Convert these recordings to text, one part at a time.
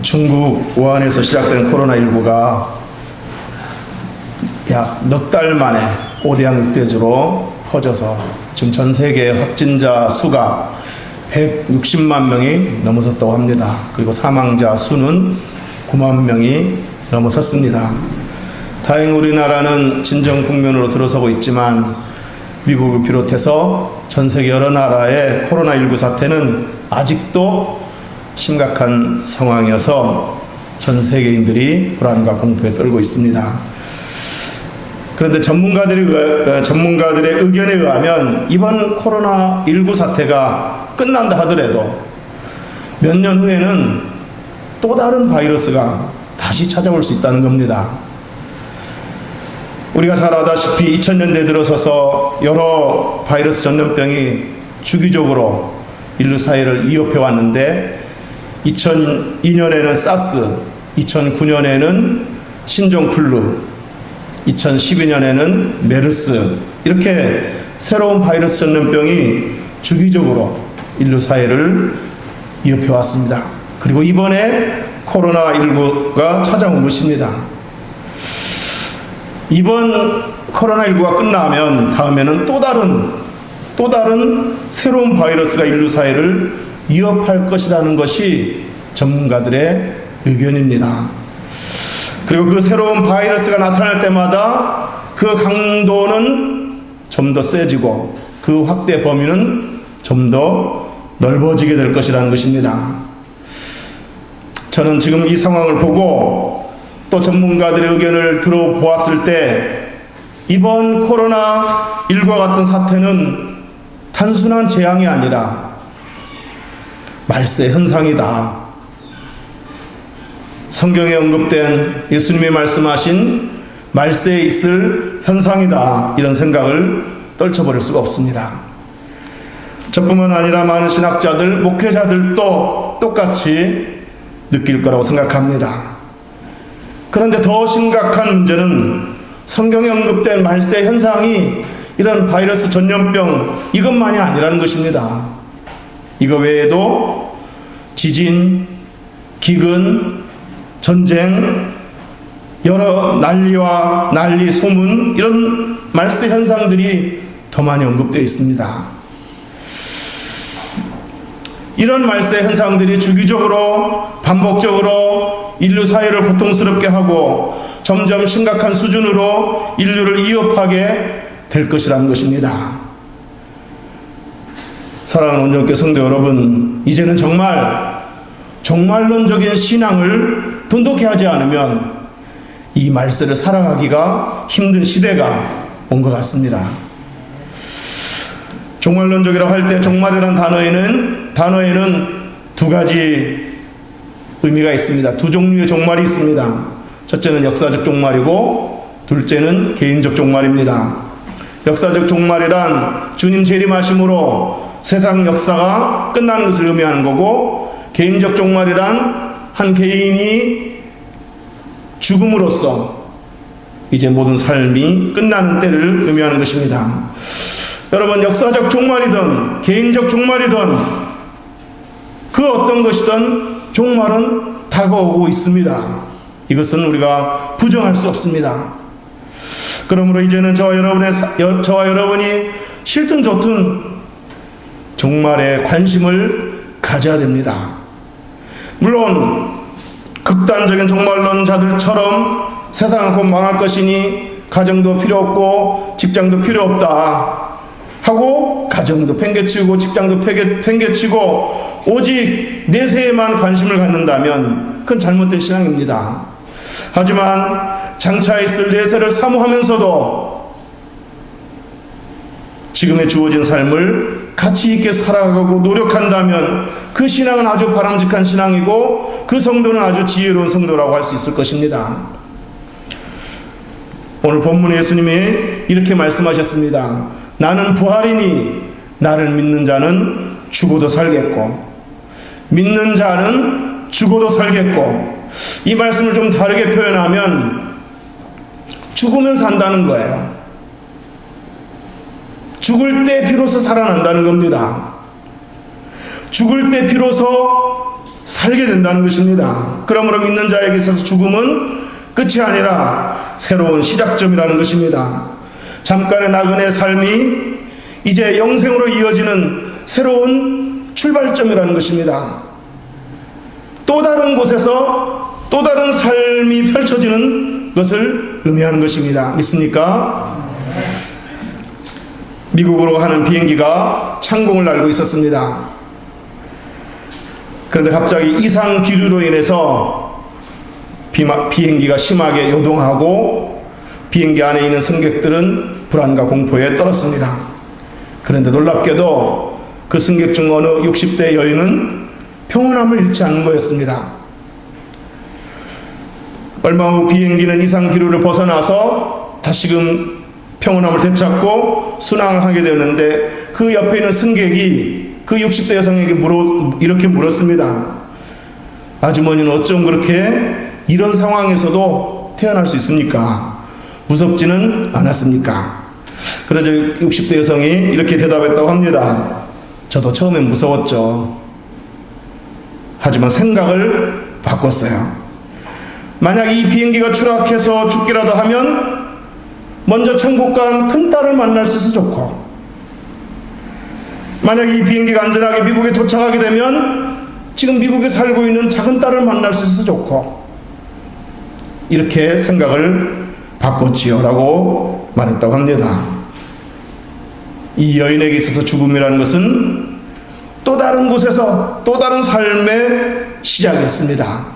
중국 우한에서 시작된 코로나19가 약 넉 달 만에 5대양 6대주로 퍼져서 지금 전 세계 확진자 수가 160만 명이 넘어섰다고 합니다. 그리고 사망자 수는 9만 명이 넘어섰습니다. 다행히 우리나라는 진정 국면으로 들어서고 있지만 미국을 비롯해서 전 세계 여러 나라의 코로나19 사태는 아직도 심각한 상황이어서 전 세계인들이 불안과 공포에 떨고 있습니다. 그런데 전문가들의 의견에 의하면 이번 코로나19 사태가 끝난다 하더라도 몇 년 후에는 또 다른 바이러스가 다시 찾아올 수 있다는 겁니다. 우리가 잘 아다시피 2000년대 들어서서 여러 바이러스 전염병이 주기적으로 인류 사회를 위협해 왔는데 2002년에는 사스, 2009년에는 신종플루, 2012년에는 메르스, 이렇게 새로운 바이러스 전염병이 주기적으로 인류 사회를 위협해 왔습니다. 그리고 이번에 코로나19가 찾아온 것입니다. 이번 코로나19가 끝나면 다음에는 또 다른 새로운 바이러스가 인류 사회를 위협할 것이라는 것이 전문가들의 의견입니다. 그리고 그 새로운 바이러스가 나타날 때마다 그 강도는 좀 더 세지고 그 확대 범위는 좀 더 넓어지게 될 것이라는 것입니다. 저는 지금 이 상황을 보고 또 전문가들의 의견을 들어보았을 때 이번 코로나19와 같은 사태는 단순한 재앙이 아니라 말세 현상이다. 성경에 언급된 예수님이 말씀하신 말세에 있을 현상이다. 이런 생각을 떨쳐버릴 수가 없습니다. 저뿐만 아니라 많은 신학자들, 목회자들도 똑같이 느낄 거라고 생각합니다. 그런데 더 심각한 문제는 성경에 언급된 말세 현상이 이런 바이러스 전염병 이것만이 아니라는 것입니다. 이거 외에도 지진, 기근, 전쟁, 여러 난리, 소문, 이런 말세 현상들이 더 많이 언급되어 있습니다. 이런 말세 현상들이 주기적으로 반복적으로 인류 사회를 고통스럽게 하고 점점 심각한 수준으로 인류를 위협하게 될 것이라는 것입니다. 사랑하는 온전교회 성도 여러분, 이제는 종말론적인 신앙을 돈독히 하지 않으면 이 말세를 살아가기가 힘든 시대가 온 것 같습니다. 종말론적이라고 할 때 종말이라는 단어에는 두 가지 의미가 있습니다. 두 종류의 종말이 있습니다. 첫째는 역사적 종말이고 둘째는 개인적 종말입니다. 역사적 종말이란 주님 재림하심으로 세상 역사가 끝나는 것을 의미하는 거고, 개인적 종말이란 한 개인이 죽음으로써 이제 모든 삶이 끝나는 때를 의미하는 것입니다. 여러분, 역사적 종말이든 개인적 종말이든 그 어떤 것이든 종말은 다가오고 있습니다. 이것은 우리가 부정할 수 없습니다. 그러므로 이제는 저와 여러분이 싫든 좋든 종말에 관심을 가져야 됩니다. 물론 극단적인 종말론자들처럼 세상은 곧 망할 것이니 가정도 필요 없고 직장도 필요 없다 하고 가정도 팽개치고 직장도 팽개치고 오직 내세에만 관심을 갖는다면 그건 잘못된 신앙입니다. 하지만 장차 있을 내세를 사모하면서도 지금에 주어진 삶을 가치 있게 살아가고 노력한다면 그 신앙은 아주 바람직한 신앙이고 그 성도는 아주 지혜로운 성도라고 할 수 있을 것입니다. 오늘 본문에 예수님이 이렇게 말씀하셨습니다. 나는 부활이니 나를 믿는 자는 죽어도 살겠고 믿는 자는 죽어도 살겠고, 이 말씀을 좀 다르게 표현하면 죽으면 산다는 거예요. 죽을 때 비로소 살아난다는 겁니다. 죽을 때 비로소 살게 된다는 것입니다. 그러므로 믿는 자에게 있어서 죽음은 끝이 아니라 새로운 시작점이라는 것입니다. 잠깐의 나그네 삶이 이제 영생으로 이어지는 새로운 출발점이라는 것입니다. 또 다른 곳에서 또 다른 삶이 펼쳐지는 것을 의미하는 것입니다. 믿습니까? 미국으로 가는 비행기가 창공을 날고 있었습니다. 그런데 갑자기 이상 기류로 인해서 비행기가 심하게 요동하고 비행기 안에 있는 승객들은 불안과 공포에 떨었습니다. 그런데 놀랍게도 그 승객 중 어느 60대 여인은 평온함을 잃지 않는 거였습니다. 얼마 후 비행기는 이상 기류를 벗어나서 다시금 평온함을 되찾고 순항을 하게 되었는데 그 옆에 있는 승객이 그 60대 여성에게 이렇게 물었습니다. 아주머니는 어쩜 그렇게 이런 상황에서도 태어날 수 있습니까? 무섭지는 않았습니까? 그래서 60대 여성이 이렇게 대답했다고 합니다. 저도 처음엔 무서웠죠. 하지만 생각을 바꿨어요. 만약 이 비행기가 추락해서 죽기라도 하면 먼저 천국 간 큰딸을 만날 수 있어서 좋고, 만약 이 비행기가 안전하게 미국에 도착하게 되면 지금 미국에 살고 있는 작은 딸을 만날 수 있어서 좋고, 이렇게 생각을 바꿨지요 라고 말했다고 합니다. 이 여인에게 있어서 죽음이라는 것은 또 다른 곳에서 또 다른 삶의 시작이었습니다.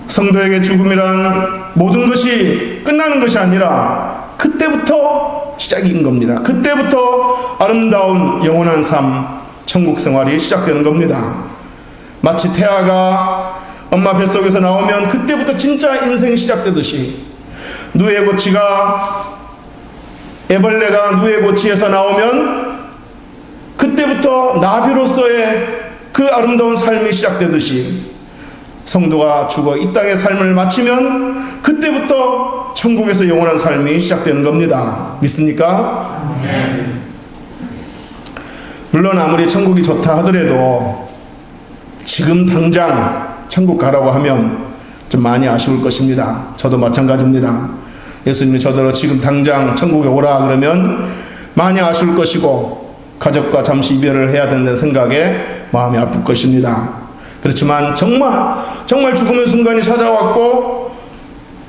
성도에게 죽음이란 모든 것이 끝나는 것이 아니라 그때부터 시작인 겁니다. 그때부터 아름다운 영원한 삶, 천국 생활이 시작되는 겁니다. 마치 태아가 엄마 뱃속에서 나오면 그때부터 진짜 인생이 시작되듯이, 애벌레가 누에 고치에서 나오면 그때부터 나비로서의 그 아름다운 삶이 시작되듯이, 성도가 죽어 이 땅의 삶을 마치면 그때부터 천국에서 영원한 삶이 시작되는 겁니다. 믿습니까? 물론 아무리 천국이 좋다 하더라도 지금 당장 천국 가라고 하면 좀 많이 아쉬울 것입니다. 저도 마찬가지입니다. 예수님이 저더러 지금 당장 천국에 오라 그러면 많이 아쉬울 것이고 가족과 잠시 이별을 해야 된다는 생각에 마음이 아플 것입니다. 그렇지만 정말 죽음의 순간이 찾아왔고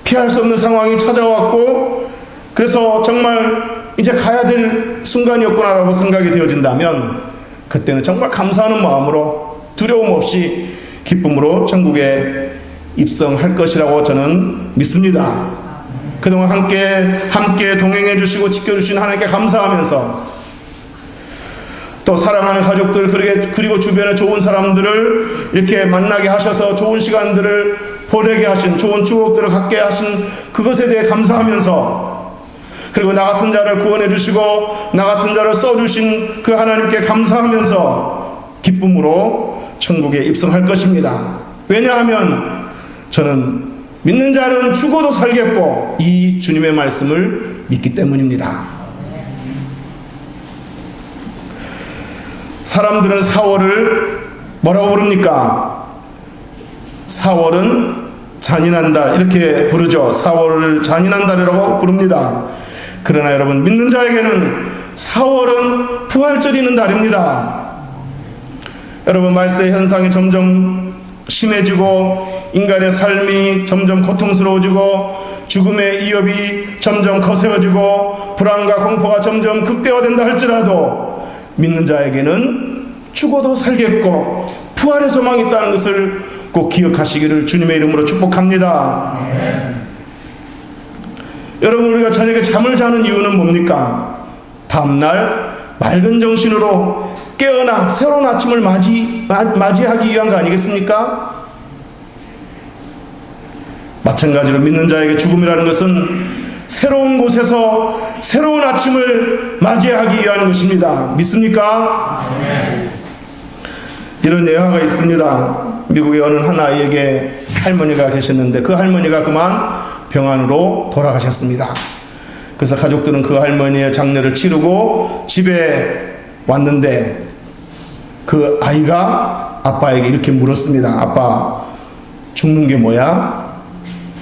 피할 수 없는 상황이 찾아왔고 그래서 정말 이제 가야 될 순간이었구나라고 생각이 되어진다면 그때는 정말 감사하는 마음으로 두려움 없이 기쁨으로 천국에 입성할 것이라고 저는 믿습니다. 그동안 함께 동행해 주시고 지켜주신 하나님께 감사하면서 또 사랑하는 가족들 그리고 주변에 좋은 사람들을 이렇게 만나게 하셔서 좋은 시간들을 보내게 하신, 좋은 추억들을 갖게 하신 그것에 대해 감사하면서, 그리고 나 같은 자를 구원해 주시고 나 같은 자를 써주신 그 하나님께 감사하면서 기쁨으로 천국에 입성할 것입니다. 왜냐하면 저는 믿는 자는 죽어도 살겠고 이 주님의 말씀을 믿기 때문입니다. 사람들은 4월을 뭐라고 부릅니까? 4월은 잔인한 달 이렇게 부르죠. 4월을 잔인한 달이라고 부릅니다. 그러나 여러분, 믿는 자에게는 4월은 부활절이 있는 달입니다. 여러분, 말세의 현상이 점점 심해지고 인간의 삶이 점점 고통스러워지고 죽음의 위협이 점점 거세어지고 불안과 공포가 점점 극대화된다 할지라도 믿는 자에게는 죽어도 살겠고 부활의 소망이 있다는 것을 꼭 기억하시기를 주님의 이름으로 축복합니다. 여러분, 우리가 저녁에 잠을 자는 이유는 뭡니까? 다음날 맑은 정신으로 깨어나 새로운 아침을 맞이하기 위한 거 아니겠습니까? 마찬가지로 믿는 자에게 죽음이라는 것은 새로운 곳에서 새로운 아침을 맞이하기 위한 것입니다. 믿습니까? 이런 예화가 있습니다. 미국의 어느 한 아이에게 할머니가 계셨는데 그 할머니가 그만 병환으로 돌아가셨습니다. 그래서 가족들은 그 할머니의 장례를 치르고 집에 왔는데 그 아이가 아빠에게 이렇게 물었습니다. 아빠, 죽는 게 뭐야?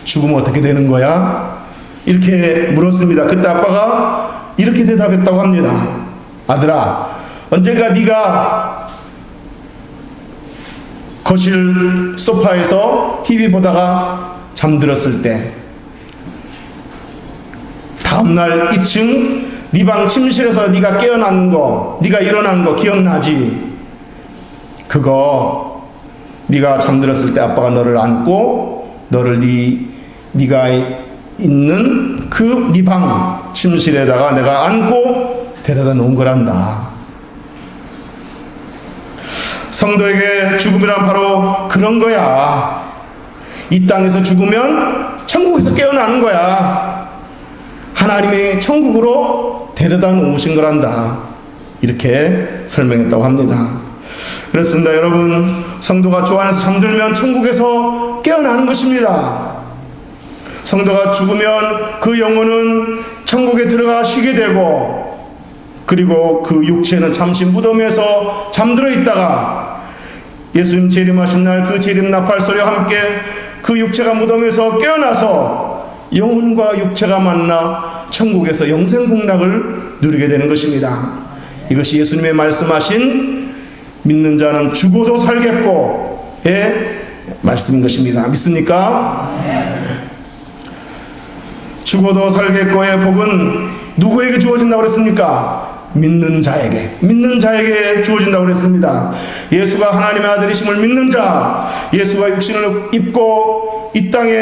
죽으면 어떻게 되는 거야? 이렇게 물었습니다. 그때 아빠가 이렇게 대답했다고 합니다. 아들아, 언젠가 네가 거실 소파에서 TV 보다가 잠들었을 때, 다음날 2층 네 방 침실에서 네가 깨어난 거, 네가 일어난 거 기억나지? 그거 네가 잠들었을 때 아빠가 너를 안고 너를 네가 있는 그 네 방 침실에다가 내가 안고 데려다 놓은 거란다. 성도에게 죽음이란 바로 그런 거야. 이 땅에서 죽으면 천국에서 깨어나는 거야. 하나님이 천국으로 데려다 놓으신 거란다. 이렇게 설명했다고 합니다. 그렇습니다. 여러분, 성도가 주 안에서 잠들면 천국에서 깨어나는 것입니다. 성도가 죽으면 그 영혼은 천국에 들어가 쉬게 되고, 그리고 그 육체는 잠시 무덤에서 잠들어 있다가 예수님 재림하신 날 그 재림 나팔 소리와 함께 그 육체가 무덤에서 깨어나서 영혼과 육체가 만나 천국에서 영생복락을 누리게 되는 것입니다. 이것이 예수님의 말씀하신 믿는 자는 죽어도 살겠고의 말씀인 것입니다. 믿습니까? 죽어도 살겠고의 복은 누구에게 주어진다고 그랬습니까? 믿는 자에게 주어진다고 그랬습니다. 예수가 하나님의 아들이심을 믿는 자, 예수가 육신을 입고 이 땅에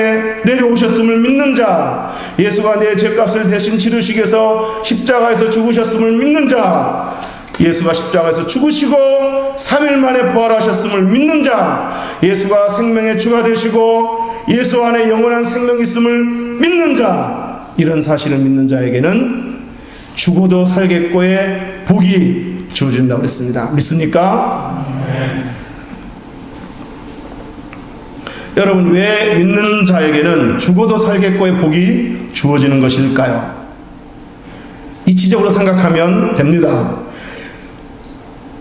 내려오셨음을 믿는 자, 예수가 내 죄값을 대신 치르시기 위해서 십자가에서 죽으셨음을 믿는 자, 예수가 십자가에서 죽으시고 3일 만에 부활하셨음을 믿는 자, 예수가 생명의 주가 되시고 예수 안에 영원한 생명이 있음을 믿는 자, 이런 사실을 믿는 자에게는 죽어도 살겠고의 복이 주어진다고 그랬습니다. 믿습니까? 여러분, 왜 믿는 자에게는 죽어도 살겠고의 복이 주어지는 것일까요? 이치적으로 생각하면 됩니다.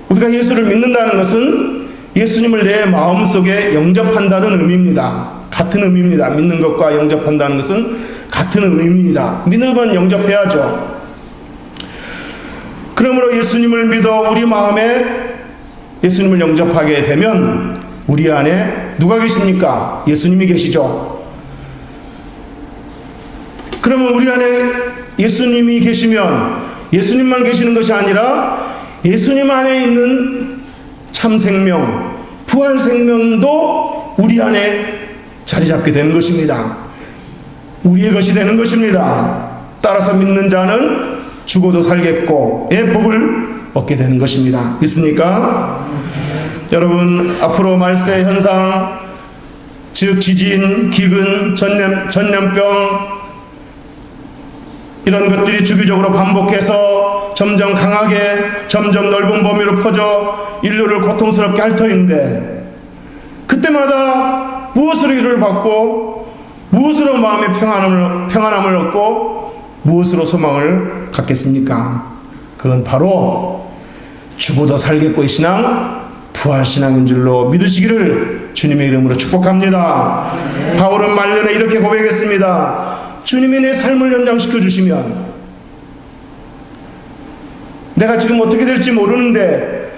우리가 예수를 믿는다는 것은 예수님을 내 마음속에 영접한다는 의미입니다. 같은 의미입니다. 믿는 것과 영접한다는 것은 같은 의미입니다. 믿으면 영접해야죠. 그러므로 예수님을 믿어 우리 마음에 예수님을 영접하게 되면 우리 안에 누가 계십니까? 예수님이 계시죠. 그러면 우리 안에 예수님이 계시면 예수님만 계시는 것이 아니라 예수님 안에 있는 참 생명, 부활 생명도 우리 안에 자리 잡게 되는 것입니다. 우리의 것이 되는 것입니다. 따라서 믿는 자는 죽어도 살겠고의 복을 얻게 되는 것입니다. 믿습니까? 여러분, 앞으로 말세 현상, 즉 지진, 기근, 전염병, 이런 것들이 주기적으로 반복해서 점점 강하게, 점점 넓은 범위로 퍼져 인류를 고통스럽게 할 터인데, 그때마다 무엇으로 위로를 받고 무엇으로 마음의 평안함을 얻고 무엇으로 소망을 갖겠습니까? 그건 바로 죽어도 살겠고의 신앙, 부활신앙인 줄로 믿으시기를 주님의 이름으로 축복합니다. 바울은 말년에 이렇게 고백했습니다. 주님이 내 삶을 연장시켜 주시면, 내가 지금 어떻게 될지 모르는데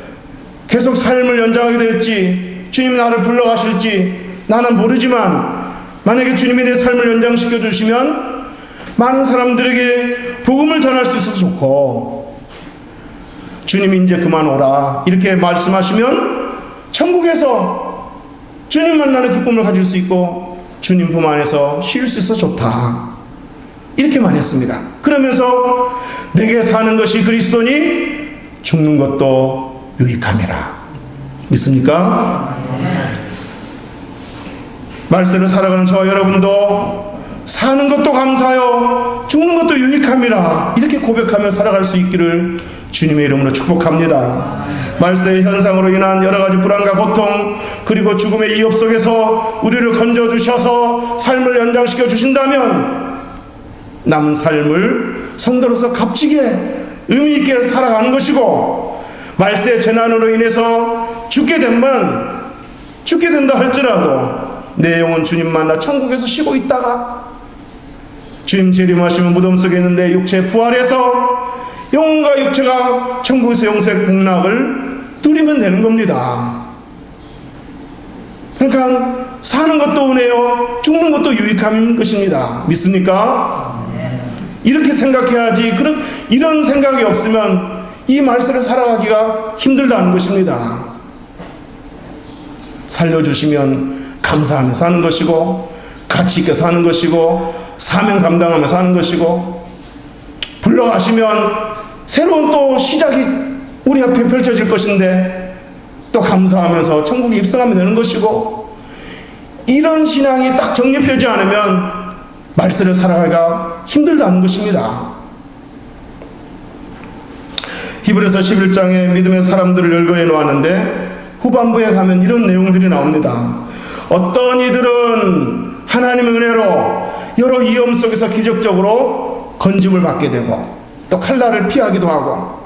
계속 삶을 연장하게 될지, 주님이 나를 불러가실지 나는 모르지만, 만약에 주님이 내 삶을 연장시켜 주시면 많은 사람들에게 복음을 전할 수 있어서 좋고, 주님이 이제 그만 오라 이렇게 말씀하시면 천국에서 주님 만나는 기쁨을 가질 수 있고 주님 품 안에서 쉴 수 있어서 좋다, 이렇게 말했습니다. 그러면서 내게 사는 것이 그리스도니 죽는 것도 유익함이라. 믿습니까? 말세를 살아가는 저와 여러분도 사는 것도 감사하여 죽는 것도 유익함이라, 이렇게 고백하며 살아갈 수 있기를 주님의 이름으로 축복합니다. 말세의 현상으로 인한 여러 가지 불안과 고통, 그리고 죽음의 위협 속에서 우리를 건져주셔서 삶을 연장시켜 주신다면 남은 삶을 성도로서 값지게 의미 있게 살아가는 것이고, 말세의 재난으로 인해서 죽게 된다 할지라도 내 영혼 주님 만나 천국에서 쉬고 있다가 주님 재림하시면 무덤 속에 있는데 육체 부활해서 영혼과 육체가 천국에서 영생 복락을 누리면 되는 겁니다. 그러니까 사는 것도 은혜요, 죽는 것도 유익함인 것입니다. 믿습니까? 이렇게 생각해야지. 이런 생각이 없으면 이 말세를 살아가기가 힘들다는 것입니다. 살려주시면 감사하며 사는 것이고, 가치 있게 사는 것이고, 사명 감당하며 사는 것이고, 불러가시면 새로운 또 시작이 우리 앞에 펼쳐질 것인데 또 감사하면서 천국에 입성하면 되는 것이고, 이런 신앙이 딱 정립되지 않으면 말세를 살아가기가 힘들다는 것입니다. 히브리서 11장에 믿음의 사람들을 열거해 놓았는데 후반부에 가면 이런 내용들이 나옵니다. 어떤 이들은 하나님의 은혜로 여러 위험 속에서 기적적으로 건짐을 받게 되고 또 칼날을 피하기도 하고,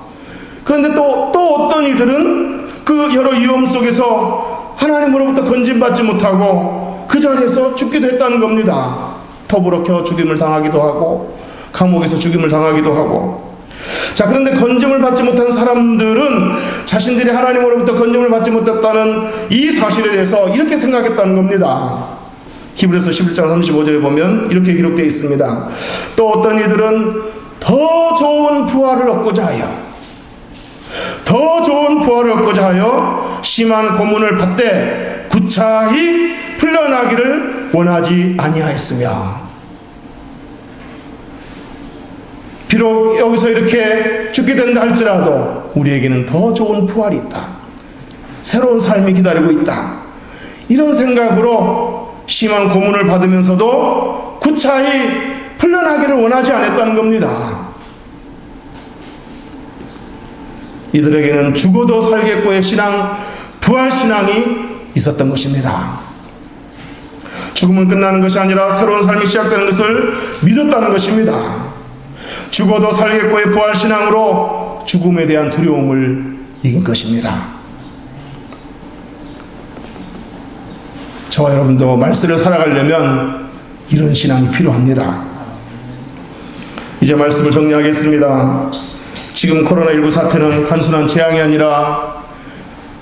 그런데 또 어떤 이들은 그 여러 위험 속에서 하나님으로부터 건짐받지 못하고 그 자리에서 죽기도 했다는 겁니다. 톱으로 켜 죽임을 당하기도 하고 감옥에서 죽임을 당하기도 하고. 자, 그런데 건짐을 받지 못한 사람들은 자신들이 하나님으로부터 건짐을 받지 못했다는 이 사실에 대해서 이렇게 생각했다는 겁니다. 히브리서 11장 35절에 보면 이렇게 기록되어 있습니다. 또 어떤 이들은 더 좋은 부활을 얻고자 하여 심한 고문을 받되 구차히 풀려나기를 원하지 아니하였으며. 비록 여기서 이렇게 죽게 된다 할지라도 우리에게는 더 좋은 부활이 있다, 새로운 삶이 기다리고 있다, 이런 생각으로 심한 고문을 받으면서도 구차히 풀려나기를 원하지 않았다는 겁니다. 이들에게는 죽어도 살겠고의 신앙, 부활신앙이 있었던 것입니다. 죽음은 끝나는 것이 아니라 새로운 삶이 시작되는 것을 믿었다는 것입니다. 죽어도 살겠고의 부활신앙으로 죽음에 대한 두려움을 이긴 것입니다. 저와 여러분도 말세를 살아가려면 이런 신앙이 필요합니다. 이제 말씀을 정리하겠습니다. 지금 코로나19 사태는 단순한 재앙이 아니라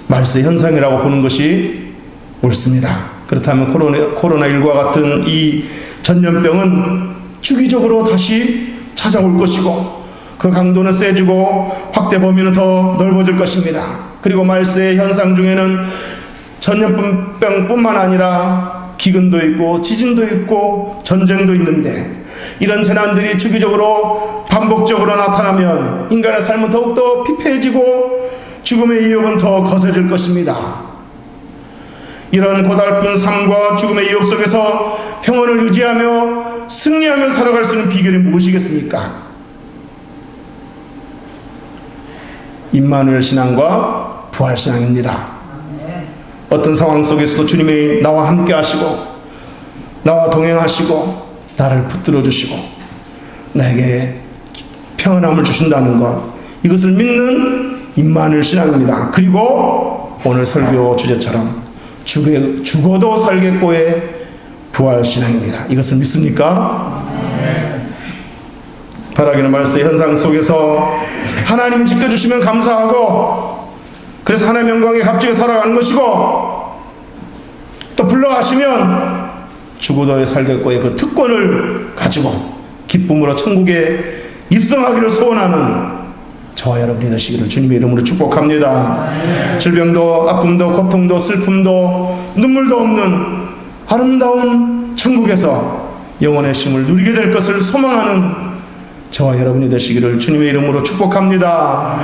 말세 현상이라고 보는 것이 옳습니다. 그렇다면 코로나19와 같은 이 전염병은 주기적으로 다시 찾아올 것이고 그 강도는 세지고 확대 범위는 더 넓어질 것입니다. 그리고 말세의 현상 중에는 전염병뿐만 아니라 기근도 있고 지진도 있고 전쟁도 있는데, 이런 재난들이 주기적으로 반복적으로 나타나면 인간의 삶은 더욱더 피폐해지고 죽음의 위협은 더 거세질 것입니다. 이런 고달픈 삶과 죽음의 위협 속에서 평온을 유지하며 승리하며 살아갈 수 있는 비결이 무엇이겠습니까? 임마누엘 신앙과 부활 신앙입니다. 어떤 상황 속에서도 주님이 나와 함께 하시고 나와 동행하시고 나를 붙들어 주시고 나에게 평안함을 주신다는 것, 이것을 믿는 임마누엘 신앙입니다. 그리고 오늘 설교 주제처럼 죽어도 살겠고의 부활 신앙입니다. 이것을 믿습니까? 바라기는 말세 현상 속에서 하나님이 지켜주시면 감사하고, 그래서 하나님의 영광에 값지게 살아가는 것이고, 또 불러가시면 죽어도 살겠고의 그 특권을 가지고 기쁨으로 천국에 입성하기를 소원하는 저와 여러분이 되시기를 주님의 이름으로 축복합니다. 질병도 아픔도 고통도 슬픔도 눈물도 없는 아름다운 천국에서 영원의 쉼을 누리게 될 것을 소망하는 저와 여러분이 되시기를 주님의 이름으로 축복합니다.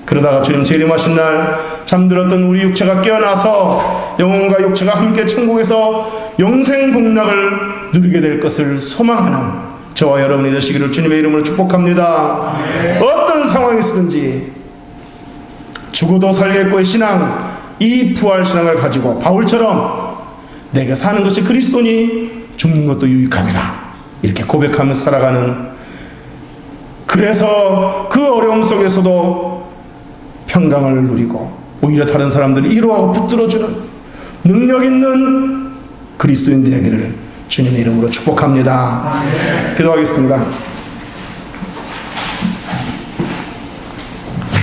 그러다가 주님 재림하신 날 잠들었던 우리 육체가 깨어나서 영혼과 육체가 함께 천국에서 영생 복락을 누리게 될 것을 소망하는 저와 여러분이 되시기를 주님의 이름으로 축복합니다. 어떤 상황이든지 죽어도 살겠고의 신앙, 이 부활 신앙을 가지고 바울처럼 내가 사는 것이 그리스도니 죽는 것도 유익함이라 이렇게 고백하며 살아가는, 그래서 그 어려움 속에서도 평강을 누리고 오히려 다른 사람들을 위로하고 붙들어주는 능력 있는 그리스도인 되기를 주님의 이름으로 축복합니다. 기도하겠습니다.